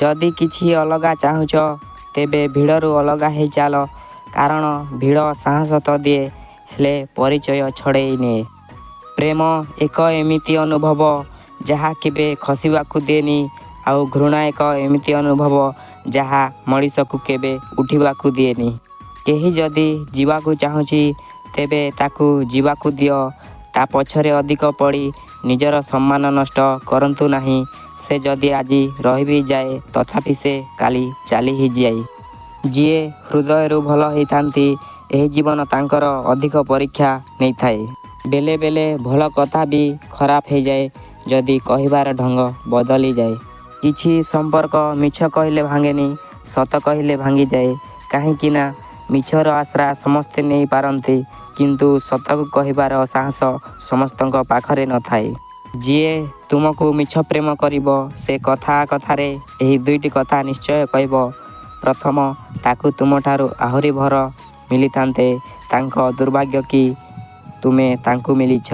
ଯଦି କିଛି ଅଲଗା ଚାହୁଁଛ ତେବେ ଭିଡ଼ରୁ ଅଲଗା ହେଇ ଚାଲ, କାରଣ ଭିଡ଼ ସାହସ ତ ଦିଏ ହେଲେ ପରିଚୟ ଛଡ଼େଇ ନିଏ। ପ୍ରେମ ଏକ ଏମିତି ଅନୁଭବ ଯାହା କେବେ ଖସିବାକୁ ଦିଏନି, ଆଉ ଘୃଣା ଏକ ଏମିତି ଅନୁଭବ ଯାହା ମଣିଷକୁ କେବେ ଉଠିବାକୁ ଦିଏନି। କେହି ଯଦି ଯିବାକୁ ଚାହୁଁଛି ତେବେ ତାକୁ ଯିବାକୁ ଦିଅ। ତା ପଛରେ ଅଧିକ ପଡ଼ି ନିଜର ସମ୍ମାନ ନଷ୍ଟ କରନ୍ତୁ ନାହିଁ। ସେ ଯଦି ଆଜି ରହିବି ଯାଏ ତଥାପି ସେ କାଲି ଚାଲି ହିଁ ଯାଏ। ଯିଏ ହୃଦୟରୁ ଭଲ ହେଇଥାନ୍ତି ଏହି ଜୀବନ ତାଙ୍କର ଅଧିକ ପରୀକ୍ଷା ନେଇଥାଏ। ବେଳେ ବେଳେ ଭଲ କଥା ବି ଖରାପ ହେଇଯାଏ ଯଦି କହିବାର ଢଙ୍ଗ ବଦଳିଯାଏ। କିଛି ସମ୍ପର୍କ ମିଛ କହିଲେ ଭାଙ୍ଗେନି, ସତ କହିଲେ ଭାଙ୍ଗିଯାଏ। କାହିଁକି ନା ମିଛର ଆଶ୍ରା ସମସ୍ତେ ନେଇପାରନ୍ତି, କିନ୍ତୁ ସତକୁ କହିବାର ସାହସ ସମସ୍ତଙ୍କ ପାଖରେ ନଥାଏ। ଯିଏ ତୁମକୁ ମିଛ ପ୍ରେମ କରିବ ସେ କଥା କଥାରେ ଏହି ଦୁଇଟି କଥା ନିଶ୍ଚୟ କହିବ। ପ୍ରଥମ, ତାକୁ ତୁମଠାରୁ ଆହୁରି ଭଲ ମିଳିଥାନ୍ତେ। ତାଙ୍କ ଦୁର୍ଭାଗ୍ୟ କି ତୁମେ ତାଙ୍କୁ ମିଳିଛ।